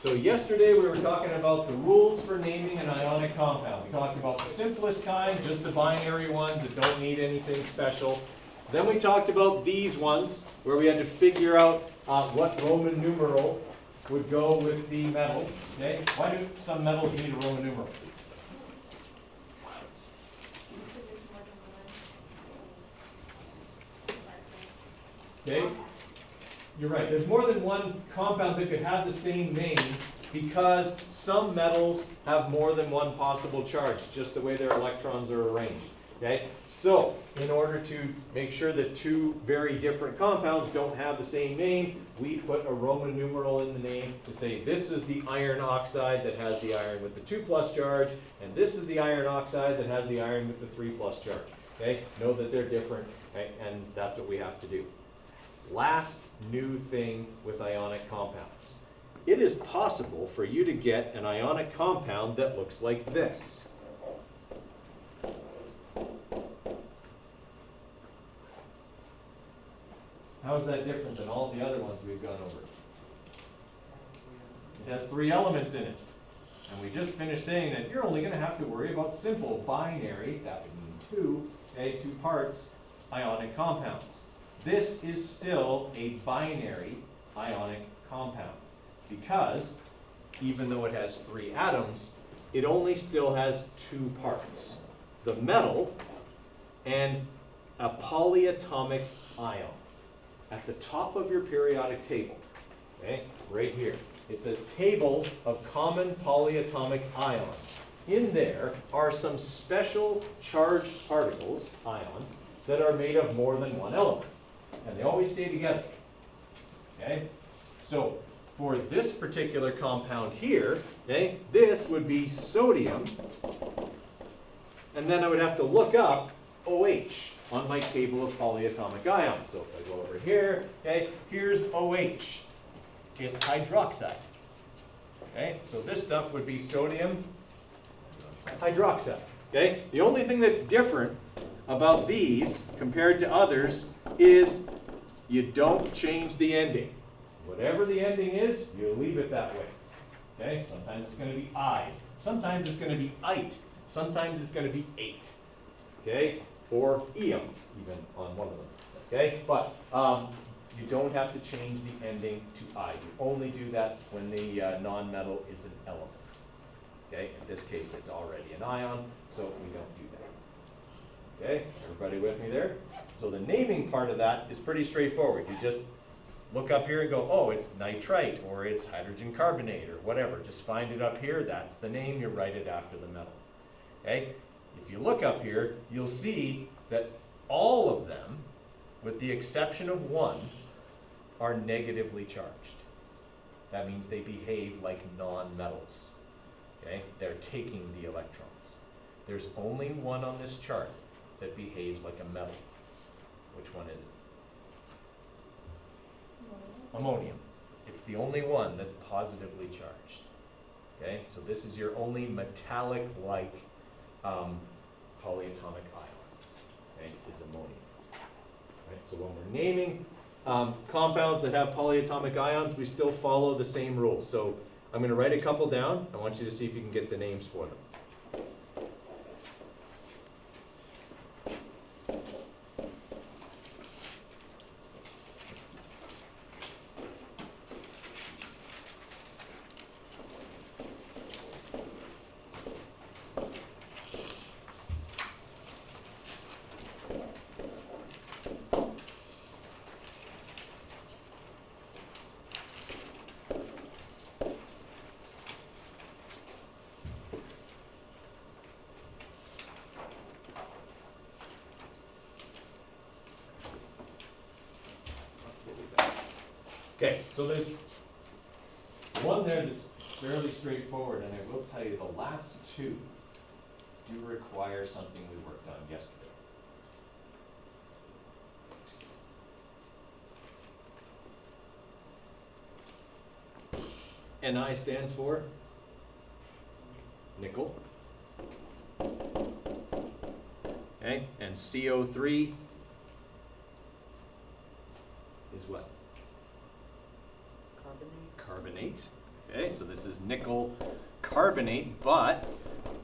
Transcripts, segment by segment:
So yesterday we were talking about the rules for naming an ionic compound. We talked about the simplest kind, just the binary ones that don't need anything special. Then we talked about these ones, where we had to figure out what Roman numeral would go with the metal. Okay? Why do some metals need a Roman numeral? Okay? You're right. There's more than one compound that could have the same name because some metals have more than one possible charge, just the way their electrons are arranged. Okay? So, in order to make sure that two very different compounds don't have the same name, we put a Roman numeral in the name to say this is the iron oxide that has the iron with the 2+ charge, and this is the iron oxide that has the iron with the 3+ charge. Okay? Know that they're different, okay? And that's what we have to do. Last new thing with ionic compounds. It is possible for you to get an ionic compound that looks like this. How is that different than all the other ones we've gone over? It has 3 elements in it. And we just finished saying that you're only going to have to worry about simple binary, that would mean 2 parts, ionic compounds. This is still a binary ionic compound because even though it has 3 atoms, it only still has 2 parts. The metal and a polyatomic ion. At the top of your periodic table, okay, right here, it says table of common polyatomic ions. In there are some special charged particles, ions, that are made of more than one element. And they always stay together. Okay? So for this particular compound here, okay, this would be sodium. And then I would have to look up OH on my table of polyatomic ions. So if I go over here, okay, here's OH. It's hydroxide. Okay? So this stuff would be sodium hydroxide. Okay? The only thing that's different about these compared to others is you don't change the ending. Whatever the ending is, you leave it that way. Okay? Sometimes it's going to be I. Sometimes it's going to be ite. Sometimes it's going to be ate. Okay? Or eum, even on one of them. Okay? But you don't have to change the ending to I. You only do that when the nonmetal is an element. Okay? In this case, it's already an ion, so we don't do that. Okay? Everybody with me there? So the naming part of that is pretty straightforward. You just look up here and go, oh, it's nitrite, or it's hydrogen carbonate, or whatever. Just find it up here. That's the name. You write it after the metal. Okay? If you look up here, you'll see that all of them, with the exception of one, are negatively charged. That means they behave like non-metals. Okay? They're taking the electrons. There's only one on this chart that behaves like a metal. Which one is it? Ammonium. It's the only one that's positively charged. Okay? So this is your only metallic-like polyatomic ion. Okay? Is ammonium. Right? So when we're naming compounds that have polyatomic ions, we still follow the same rules. So I'm going to write a couple down. I want you to see if you can get the names for them. Okay, so there's one there that's fairly straightforward, and I will tell you the last 2 do require something we worked on yesterday. Ni stands for nickel. Okay, and CO3 is what? Carbonate. Carbonate. Okay, so this is nickel carbonate, but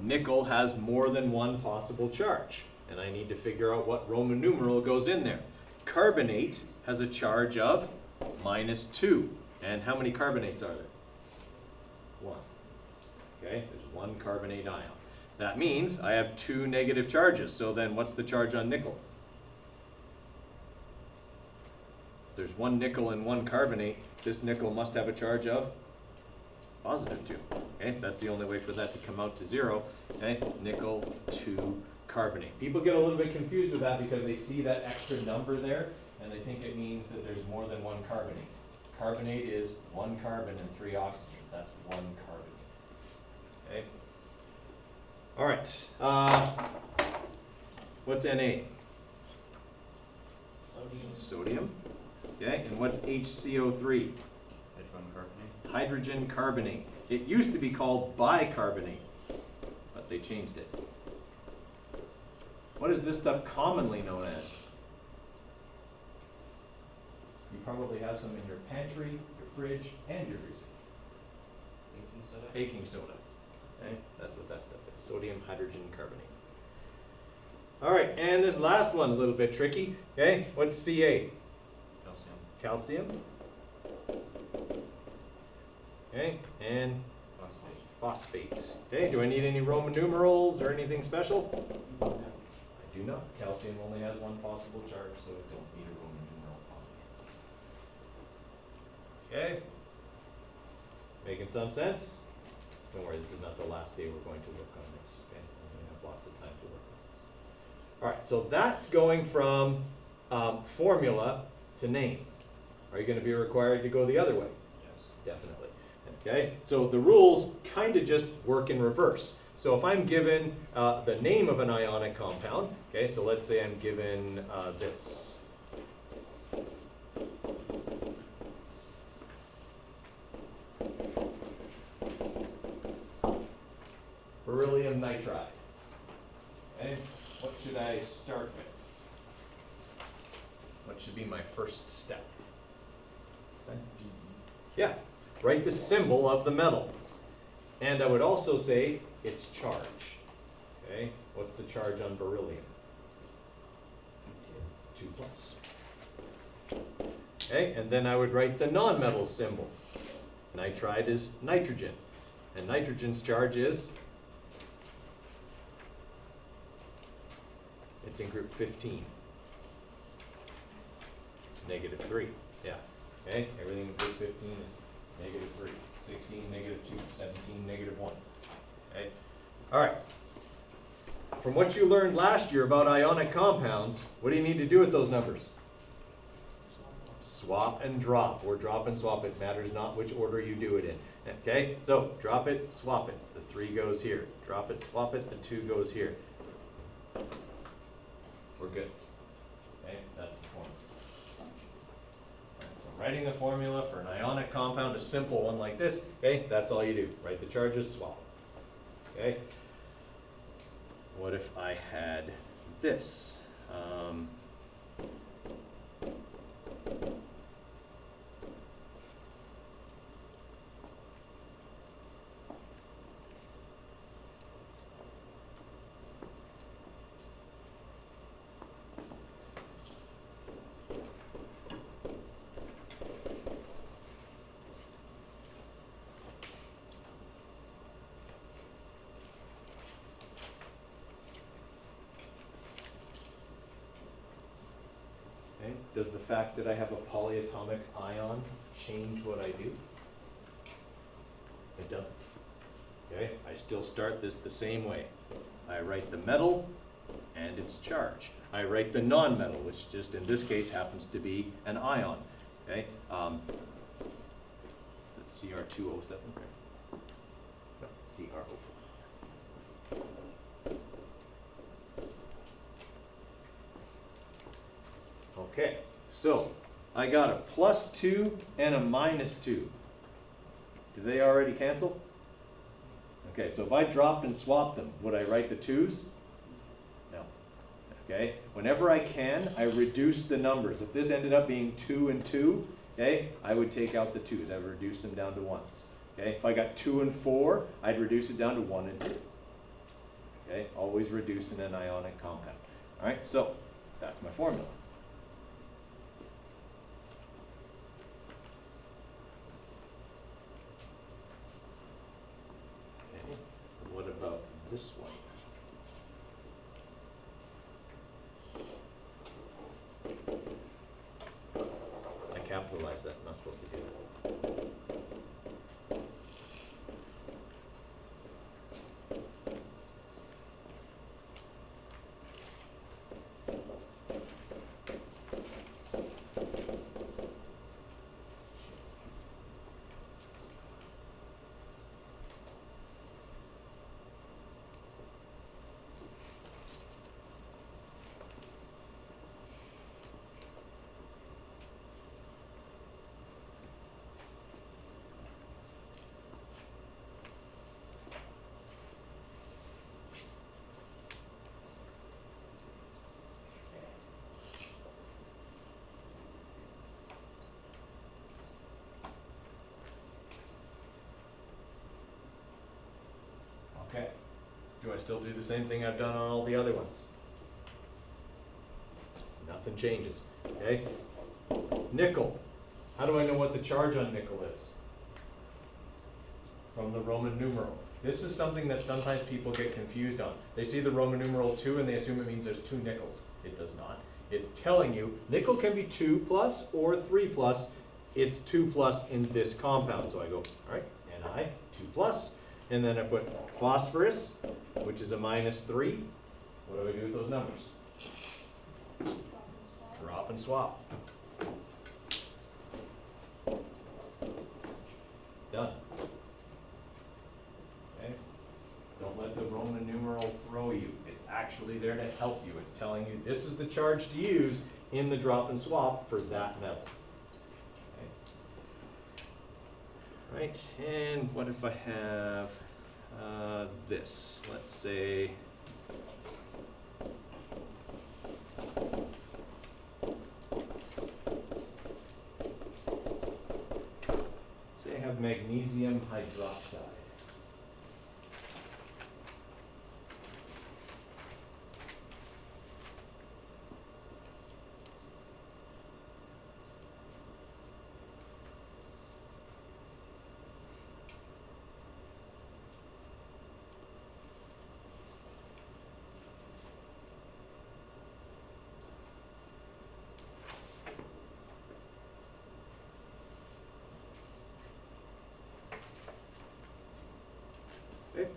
nickel has more than one possible charge. And I need to figure out what Roman numeral goes in there. Carbonate has a charge of -2. And how many carbonates are there? 1. Okay, there's 1 carbonate ion. That means I have 2 negative charges. So then what's the charge on nickel? There's 1 nickel and 1 carbonate. This nickel must have a charge of +2. Okay, that's the only way for that to come out to 0. Okay, nickel 2 carbonate. People get a little bit confused with that because they see that extra number there and they think it means that there's more than 1 carbonate. Carbonate is 1 carbon and 3 oxygens. That's 1 carbonate. Okay. All right. What's Na? Sodium. Sodium. Okay. And what's HCO3? H1 carbonate. Hydrogen carbonate. It used to be called bicarbonate, but they changed it. What is this stuff commonly known as? You probably have some in your pantry, your fridge, and your freezer. Baking soda. Baking soda. Okay, that's what that stuff is. Sodium hydrogen carbonate. All right, and this last one a little bit tricky. Okay, what's Ca? Calcium. Calcium. Okay, and Phosphate. phosphates. Okay, do I need any Roman numerals or anything special? I do not. Calcium only has 1 possible charge, so I don't need a Roman numeral on it. Okay. Making some sense? Don't worry, this is not the last day we're going to work on this. Okay, we're going to have lots of time to work on this. All right, so that's going from formula to name. Are you going to be required to go the other way? Yes. Definitely. Okay, so the rules kind of just work in reverse. So if I'm given the name of an ionic compound, okay, so let's say I'm given this. Beryllium nitride. Okay, what should I start with? What should be my first step? Yeah, write the symbol of the metal. And I would also say its charge. Okay, what's the charge on beryllium? 2 plus. Okay, and then I would write the nonmetal symbol. Nitride is nitrogen. And nitrogen's charge is? It's in group 15. It's -3. Yeah. Okay, everything in group 15 is -3. 16, -2, 17, -1. Okay. All right. From what you learned last year about ionic compounds, what do you need to do with those numbers? Swap and drop, or drop and swap. It matters not which order you do it in. Okay, so drop it, swap it. The 3 goes here. Drop it, swap it. The 2 goes here. We're good. Okay, that's the formula. All right, so writing the formula for an ionic compound, a simple one like this, okay, that's all you do. Write the charges, swap. Okay. What if I had this? Okay. Does the fact that I have a polyatomic ion change what I do? It doesn't. Okay, I still start this the same way. I write the metal and its charge. I write the non-metal, which just in this case happens to be an ion. Okay, that's Cr2O7. No, Cr04. Okay, so I got a +2 and a -2. Did they already cancel? Okay, so if I dropped and swapped them, would I write the 2's? No. Okay, whenever I can, I reduce the numbers. If this ended up being 2 and 2, okay, I would take out the 2's. I would reduce them down to 1's. Okay, if I got 2 and 4, I'd reduce it down to 1 and 2. Okay, always reduce in an ionic compound. All right, so that's my formula. Okay, what about this one? I capitalized that, I'm not supposed to do that. Okay, do I still do the same thing I've done on all the other ones? Nothing changes, okay? Nickel, how do I know what the charge on nickel is? From the Roman numeral. This is something that sometimes people get confused on. They see the Roman numeral 2 and they assume it means there's 2 nickels. It does not. It's telling you nickel can be 2 plus or 3 plus. It's 2 plus in this compound. So I go, all right, Ni, 2 plus. And then I put phosphorus, which is a -3. What do I do with those numbers? Drop and swap. Done. Okay? Don't let the Roman numeral throw you. It's actually there to help you. It's telling you this is the charge to use in the drop and swap for that metal. Right, and what if I have this? Let's say I have magnesium hydroxide.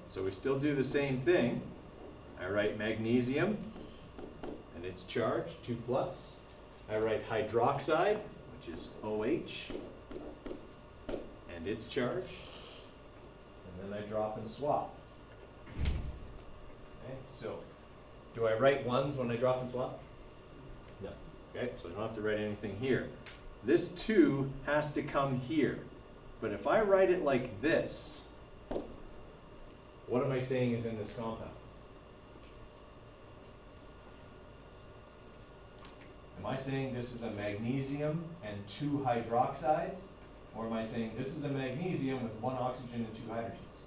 So we still do the same thing. I write magnesium and its charge, 2 plus. I write hydroxide, which is OH, and its charge. And then I drop and swap. Okay, so do I write 1s when I drop and swap? No. Okay, so I don't have to write anything here. This 2 has to come here. But if I write it like this, what am I saying is in this compound? Am I saying this is a magnesium and 2 hydroxides? Or am I saying this is a magnesium with 1 oxygen and 2 hydrogens?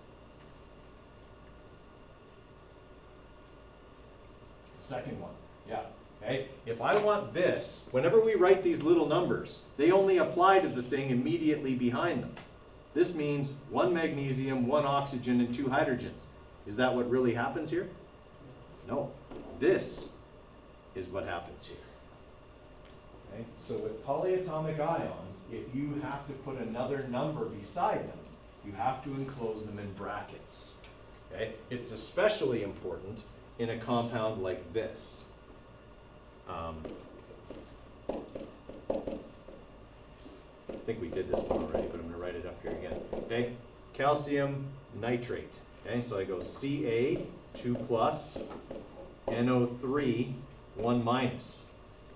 The second one, yeah. Okay? If I want this, whenever we write these little numbers, they only apply to the thing immediately behind them. This means 1 magnesium, 1 oxygen, and 2 hydrogens. Is that what really happens here? No. This is what happens here. Okay? So with polyatomic ions, if you have to put another number beside them, you have to enclose them in brackets. Okay? It's especially important in a compound like this. I think we did this one already, but I'm going to write it up here again. Okay, calcium nitrate. Okay, so I go Ca, 2 plus, NO3, 1 minus.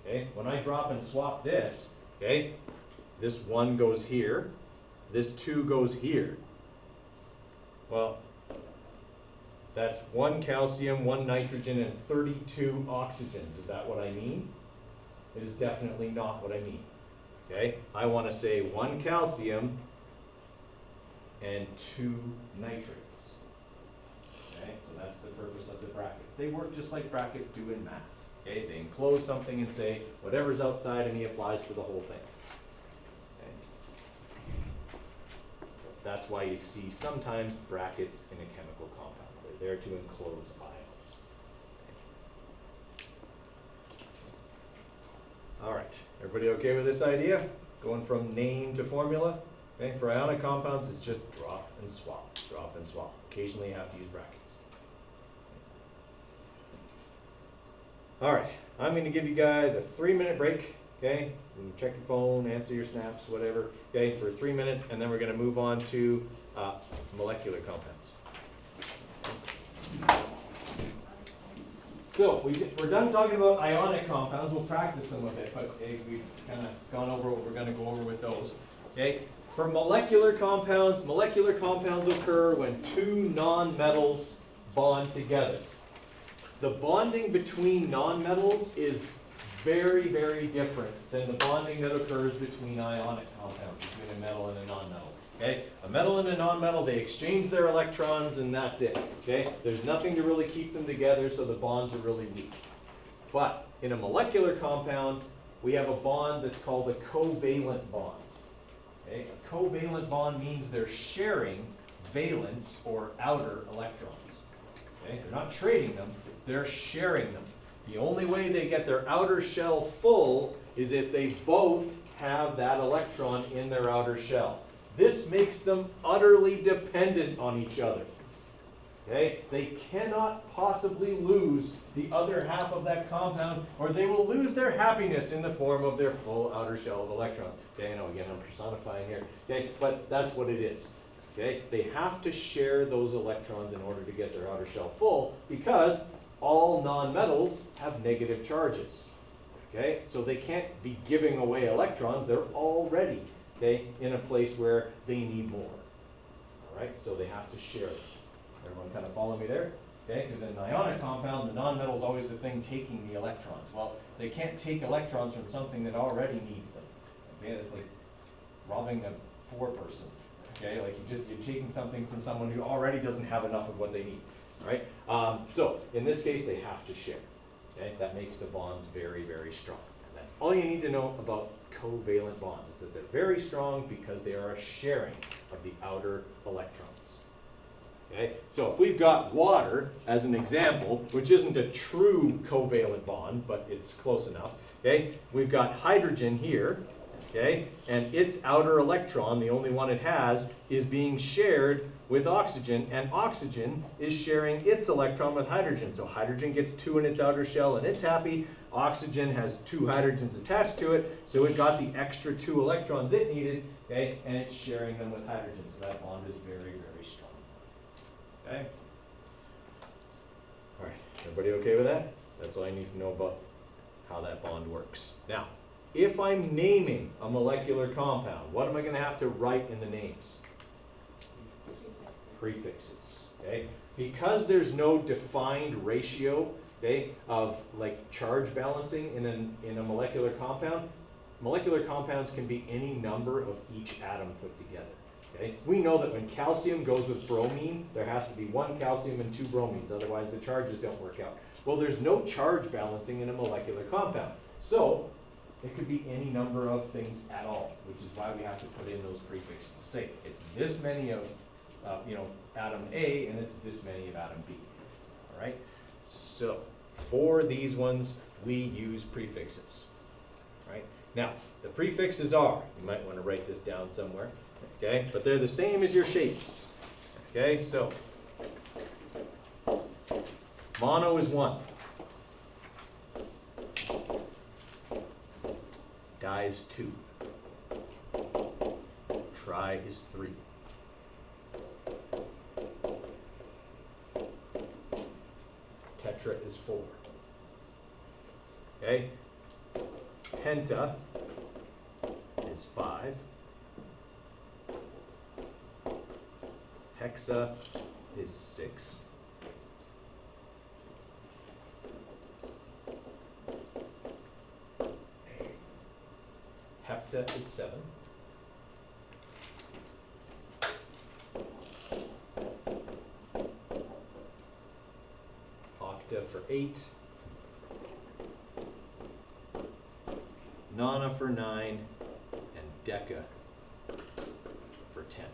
Okay, when I drop and swap this, okay, this 1 goes here, this 2 goes here. Well, that's 1 calcium, 1 nitrogen, and 32 oxygens. Is that what I mean? It is definitely not what I mean. Okay, I want to say 1 calcium, and 2 nitrates. Okay, so that's the purpose of the brackets. They work just like brackets do in math. Okay, they enclose something and say whatever's outside and he applies to the whole thing. Okay. So that's why you see sometimes brackets in a chemical compound. They're there to enclose ions. All right, everybody okay with this idea? Going from name to formula? Okay, for ionic compounds, it's just drop and swap, drop and swap. Occasionally you have to use brackets. All right, I'm going to give you guys a 3-minute break, okay? You can check your phone, answer your snaps, whatever, okay, for 3 minutes, and then we're going to move on to molecular compounds. So we're done talking about ionic compounds. We'll practice them a bit, but we've kind of gone over what we're going to go over with those. Okay, for molecular compounds occur when 2 nonmetals bond together. The bonding between nonmetals is very, very different than the bonding that occurs between ionic compounds, between a metal and a nonmetal. Okay, a metal and a nonmetal, they exchange their electrons and that's it. Okay, there's nothing to really keep them together, so the bonds are really weak. But in a molecular compound, we have a bond that's called a covalent bond. Okay, a covalent bond means they're sharing valence or outer electrons. Okay, they're not trading them, they're sharing them. The only way they get their outer shell full is if they both have that electron in their outer shell. This makes them utterly dependent on each other. Okay? They cannot possibly lose the other half of that compound, or they will lose their happiness in the form of their full outer shell of electrons. Okay, I know again I'm personifying here. Okay, but that's what it is. Okay? They have to share those electrons in order to get their outer shell full, because all nonmetals have negative charges. Okay? So they can't be giving away electrons. They're already, okay, in a place where they need more. All right? So they have to share it. Everyone kind of follow me there? Okay? Because in an ionic compound, the nonmetal is always the thing taking the electrons. Well, they can't take electrons from something that already needs them. Okay? It's like robbing a poor person. Okay? Like you're taking something from someone who already doesn't have enough of what they need. All right? So in this case, they have to share. Okay? That makes the bonds very, very strong. And that's all you need to know about covalent bonds, is that they're very strong because they are a sharing of the outer electrons. Okay? So if we've got water as an example, which isn't a true covalent bond, but it's close enough. Okay? We've got hydrogen here. Okay? And its outer electron, the only one it has, is being shared with oxygen, and oxygen is sharing its electron with hydrogen. So hydrogen gets 2 in its outer shell and it's happy. Oxygen has 2 hydrogens attached to it, so it got the extra 2 electrons it needed, okay, and it's sharing them with hydrogen. So that bond is very, very strong. Okay? All right, everybody okay with that? That's all I need to know about how that bond works. Now, if I'm naming a molecular compound, what am I going to have to write in the names? Prefixes. Okay? Because there's no defined ratio, okay, of like charge balancing in a molecular compound, molecular compounds can be any number of each atom put together. Okay? We know that when calcium goes with bromine, there has to be 1 calcium and 2 bromines, otherwise the charges don't work out. Well, there's no charge balancing in a molecular compound. So it could be any number of things at all, which is why we have to put in those prefixes. Say it's this many of atom A, and it's this many of atom B. All right? So for these ones, we use prefixes. Right? Now, the prefixes are, you might want to write this down somewhere, okay? But they're the same as your shapes. Okay? So mono is 1. Di is 2. Tri is 3. Tetra is 4. Okay? Penta is 5. Hexa is 6. Hepta is 7. for 8. Nana for 9, and Deca for 10.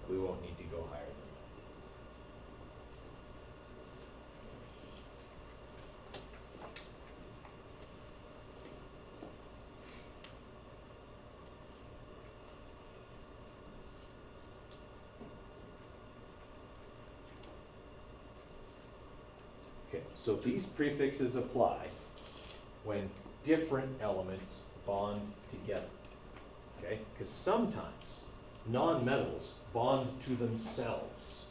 We won't need to go higher than that. Okay, so these prefixes apply when different elements bond together, okay? Because sometimes non-metals bond to themselves,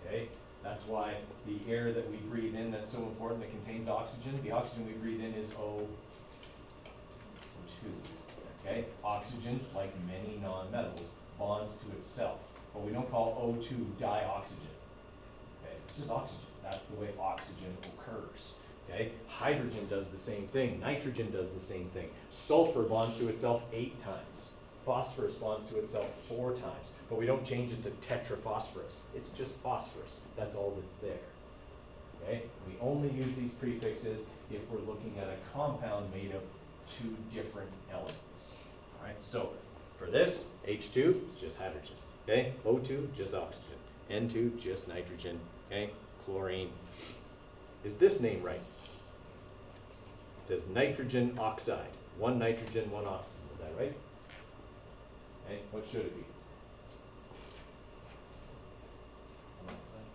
okay? That's why the air that we breathe in that's so important that contains oxygen, the oxygen we breathe in is O2, okay? Oxygen, like many non-metals, bonds to itself, but we don't call O2 dioxygen, okay? It's just oxygen. That's the way oxygen occurs. Okay? Hydrogen does the same thing. Nitrogen does the same thing. Sulfur bonds to itself 8 times. Phosphorus bonds to itself 4 times. But we don't change it to tetraphosphorus. It's just phosphorus. That's all that's there. Okay? We only use these prefixes if we're looking at a compound made of 2 different elements. All right? So for this, H2 is just hydrogen. Okay? O2, just oxygen. N2, just nitrogen. Okay? Chlorine. Is this name right? It says nitrogen oxide. 1 nitrogen, 1 oxygen. Is that right? Okay, what should it be? Monoxide.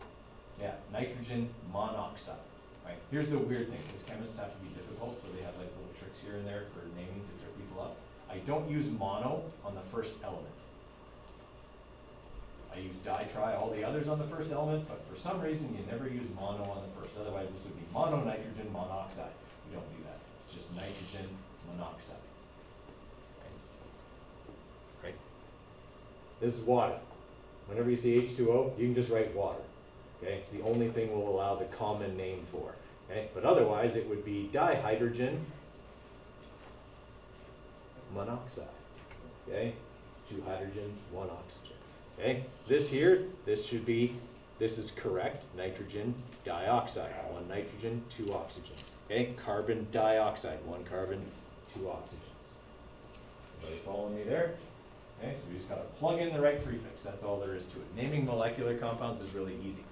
Yeah, nitrogen monoxide. Right. Here's the weird thing, because chemists have to be difficult, so they have like little tricks here and there for naming to trip people up. I don't use mono on the first element. I use di-tri, all the others on the first element, but for some reason you never use mono on the first. Otherwise this would be mononitrogen monoxide. We don't do that. It's just nitrogen monoxide. Right? This is water. Whenever you see H2O, you can just write water. Okay? It's the only thing we'll allow the common name for. Okay? But otherwise it would be dihydrogen monoxide. Okay? 2 hydrogens, 1 oxygen. Okay, this here, this is correct, nitrogen dioxide, 1 nitrogen, 2 oxygens. Okay, carbon dioxide, 1 carbon, 2 oxygens. Everybody following me there? Okay, so we just gotta plug in the right prefix, that's all there is to it. Naming molecular compounds is really easy.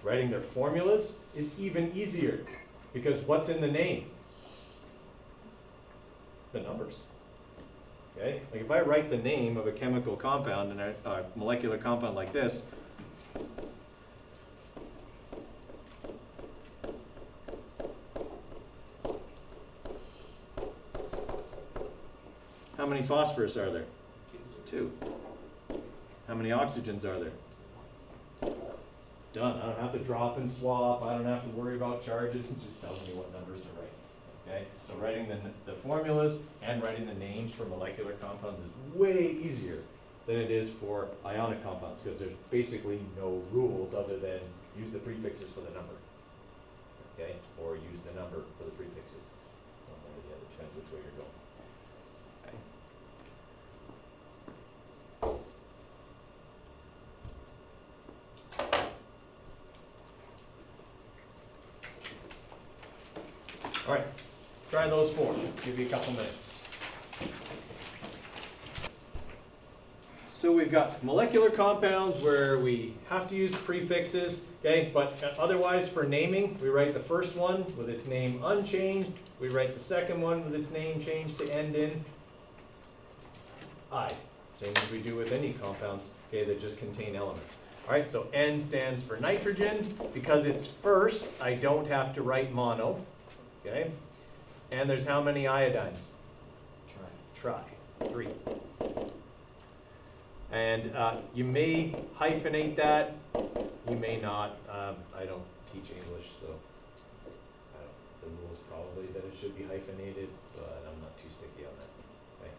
Writing their formulas is even easier, because what's in the name? The numbers. Okay? Like if I write the name of a chemical compound and a molecular compound like this, how many phosphorus are there? 2. How many oxygens are there? Done. I don't have to drop and swap. I don't have to worry about charges. It just tells me what numbers to write. Okay, so writing the formulas and writing the names for molecular compounds is way easier than it is for ionic compounds, because there's basically no rules other than use the prefixes for the number. Okay, or use the number for the prefixes. One way or the other, depends which way you're going. Okay. All right. Try those 4. Give you a couple minutes. So we've got molecular compounds where we have to use prefixes, okay? But otherwise for naming, we write the first one with its name unchanged. We write the second one with its name changed to end in I. Same as we do with any compounds, okay, that just contain elements. All right, so N stands for nitrogen. Because it's first, I don't have to write mono, okay? And there's how many iodines? Tri. 3. And you may hyphenate that. You may not. I don't teach English, so the rule's probably that it should be hyphenated, but I'm not too sticky on that. Okay.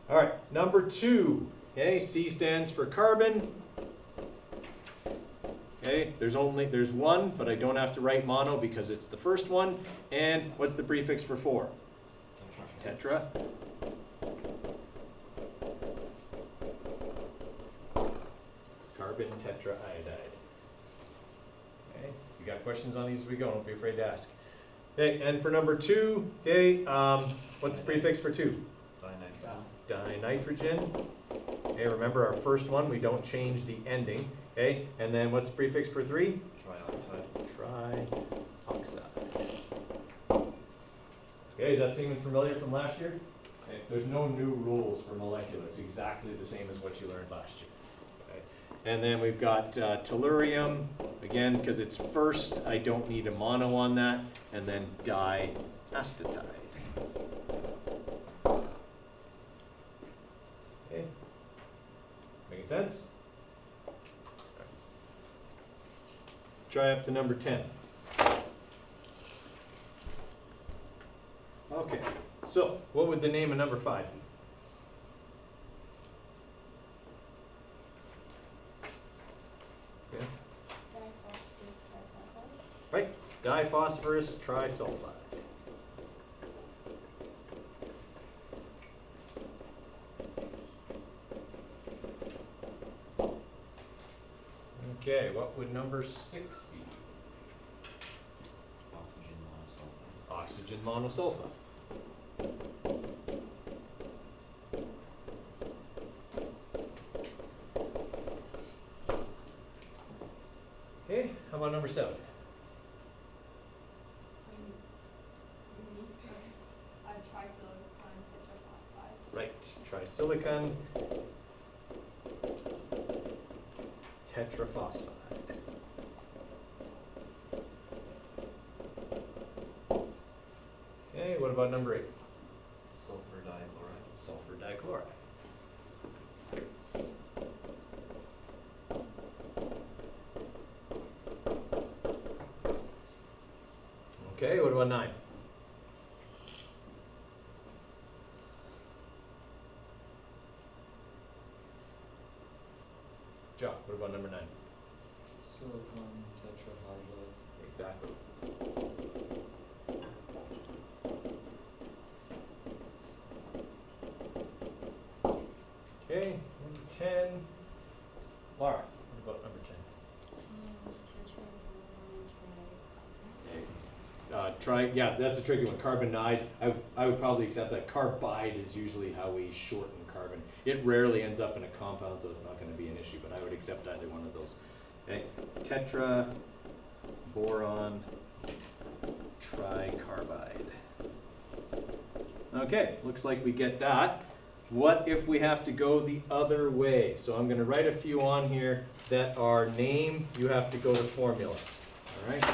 All right, number 2. Okay, C stands for carbon. Okay, there's 1, but I don't have to write mono because it's the first one. And what's the prefix for 4? Tetra. Carbon tetraiodide. Okay. Okay, if you got questions on these as we go, don't be afraid to ask. Okay, and for number 2, okay, what's the prefix for 2? Dinitrogen. Okay, remember our first one, we don't change the ending. Okay, and then what's the prefix for 3? Trioxide. Okay, is that seeming familiar from last year? Okay, there's no new rules for molecular. It's exactly the same as what you learned last year. Okay. And then we've got tellurium. Again, because it's first, I don't need a mono on that. And then diacetyl. Okay. Making sense? Try up to number 10. Okay, so what would the name of number 5 be? Okay. Right, diphosphorus trisulfide. Okay, what would number 6 be? Oxygen monosulfide. Okay, how about number 7? Right, trisilicon tetraphosphide. Okay, what about number 8? Sulfur dichloride. Okay, what about 9? Jock, what about number 9? Silicon tetrahydride. Exactly. Okay, number 10. Laura, what about number 10? Yeah, that's a tricky one. Carbonide, I would probably accept that. Carbide is usually how we shorten carbon. It rarely ends up in a compound, so it's not going to be an issue, but I would accept either one of those. Okay, tetra, boron, tricarbide. Okay, looks like we get that. What if we have to go the other way? So I'm going to write a few on here that are name, you have to go to formula. All right?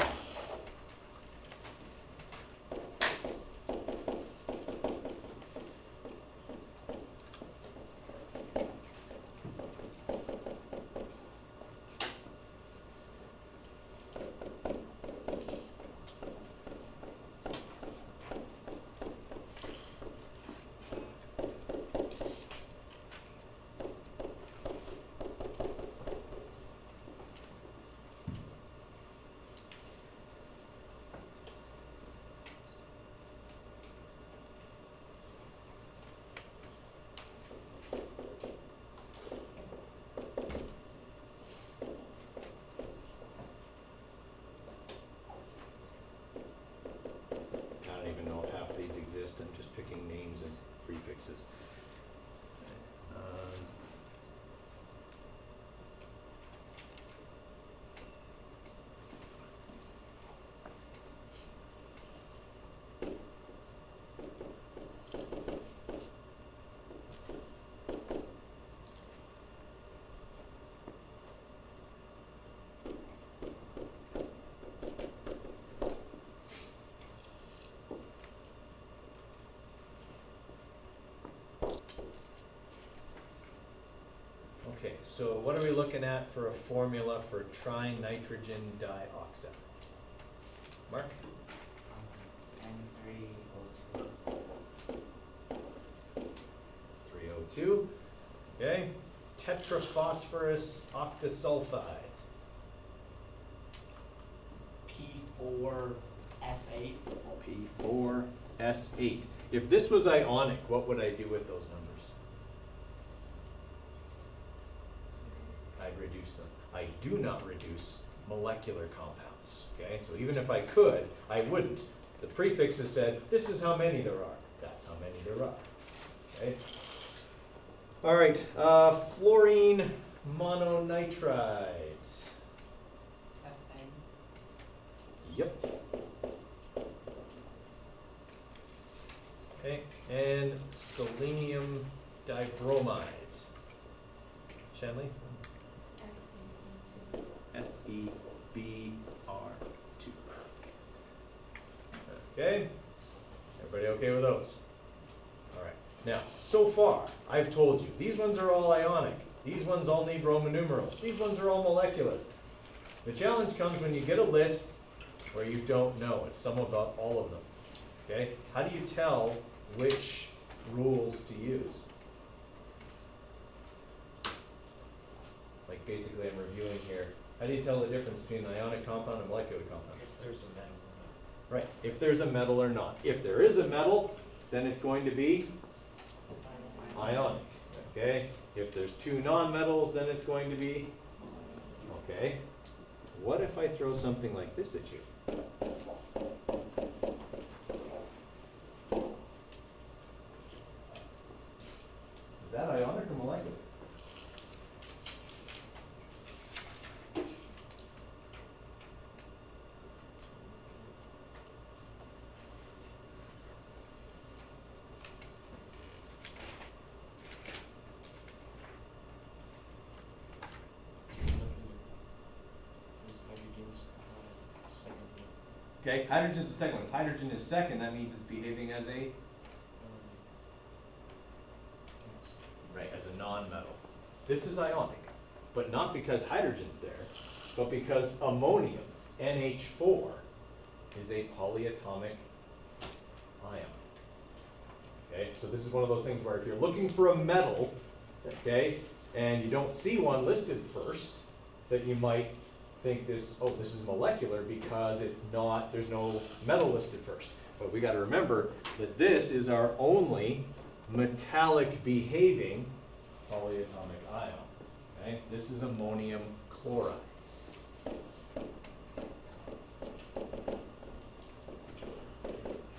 I'm just picking names and prefixes. Okay, so what are we looking at for a formula for trinitrogen dioxide? Mark? N3O2. 3O2. Okay. Tetraphosphorus octasulfide. P4S8. P4S8. If this was ionic, what would I do with those numbers? I'd reduce them. I do not reduce molecular compounds, okay? So even if I could, I wouldn't. The prefixes said, this is how many there are. That's how many there are, okay? All right, fluorine mononitrides. FN. Yep. Okay, and selenium dibromides. Shanley? SEBR2. Okay, everybody okay with those? All right, now, so far, I've told you, these ones are all ionic. These ones all need Roman numerals. These ones are all molecular. The challenge comes when you get a list where you don't know. It's some about all of them. Okay? How do you tell which rules to use? Like basically I'm reviewing here. How do you tell the difference between an ionic compound and molecular compound? If there's a metal Right, if there's a metal or not. If there is a metal, then it's going to be ionic. Okay? If there's two nonmetals, then it's going to be, okay. What if I throw something like this at you? Is that ionic or molecular? Okay, hydrogen's the second one. If hydrogen is second, that means it's behaving as a right, as a non-metal. This is ionic, but not because hydrogen's there, but because ammonium, NH4, is a polyatomic ion. Okay, so this is one of those things where if you're looking for a metal, okay, and you don't see one listed first, that you might think this, oh, this is molecular because it's not, there's no metal listed first. But we got to remember that this is our only metallic behaving polyatomic ion. Okay, this is ammonium chloride.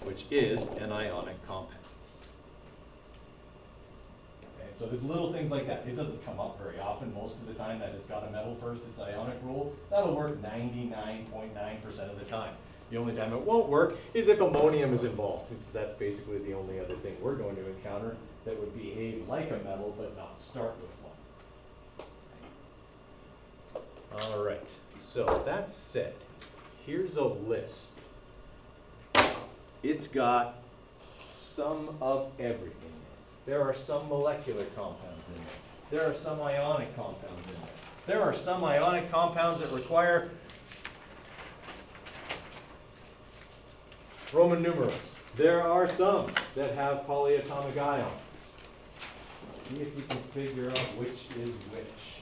Which is an ionic compound. So there's little things like that. It doesn't come up very often. Most of the time that it's got a metal first, it's ionic rule. That'll work 99.9% of the time. The only time it won't work is if ammonium is involved. Because that's basically the only other thing we're going to encounter that would behave like a metal but not start with one. All right, so that said, here's a list. It's got some of everything. There are some molecular compounds in there. There are some ionic compounds in there. There are some ionic compounds that require Roman numerals. There are some that have polyatomic ions. See if you can figure out which is which.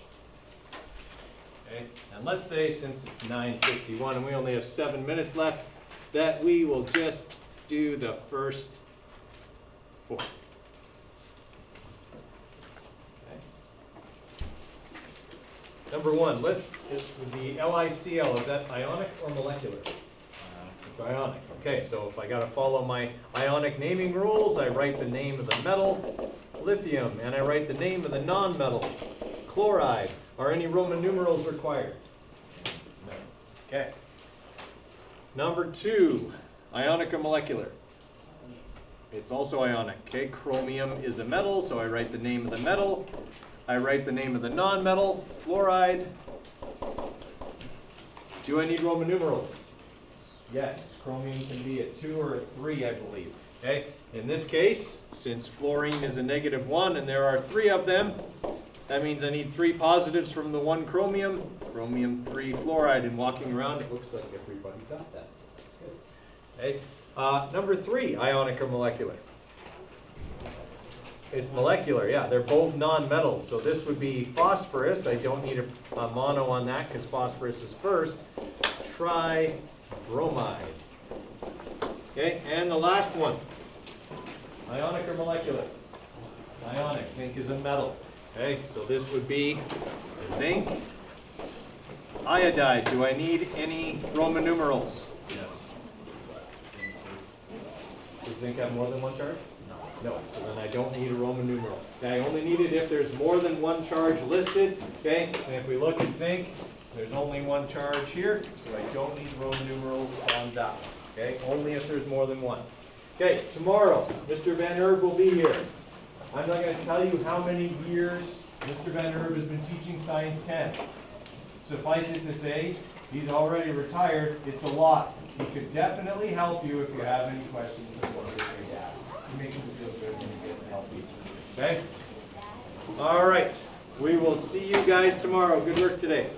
Okay, and let's say since it's 9:51 and we only have 7 minutes left, that we will just do the first 4. Number 1, is the LiCl, is that ionic or molecular? It's ionic. Okay, so if I got to follow my ionic naming rules, I write the name of the metal, lithium, and I write the name of the nonmetal, chloride. Are any Roman numerals required? No. Okay. Number 2, ionic or molecular? It's also ionic. Okay, chromium is a metal, so I write the name of the metal. I write the name of the nonmetal, fluoride. Do I need Roman numerals? Yes, chromium can be a 2 or a 3, I believe. Okay, in this case, since fluorine is a -1 and there are 3 of them, that means I need 3 positives from the 1 chromium, chromium 3 fluoride, and walking around it looks like everybody got that, so that's good. Okay, number 3, ionic or molecular? It's molecular, yeah. They're both non-metals. So this would be phosphorus. I don't need a mono on that because phosphorus is first. Tribromide. Okay, and the last one. Ionic or molecular? Ionic. Zinc is a metal. Okay, so this would be zinc, Iodide, do I need any Roman numerals? Yes. Does zinc have more than one charge? No, so then I don't need a Roman numeral. Okay, I only need it if there's more than one charge listed, okay? And if we look at zinc, there's only one charge here, so I don't need Roman numerals on that one, okay? Only if there's more than one. Okay, tomorrow, Mr. Van Herb will be here. I'm not gonna tell you how many years Mr. Van Herb has been teaching Science 10. Suffice it to say, he's already retired, it's a lot. He could definitely help you if you have any questions of what you're going to ask. He makes you feel good when you get help. Okay? All right. We will see you guys tomorrow. Good work today.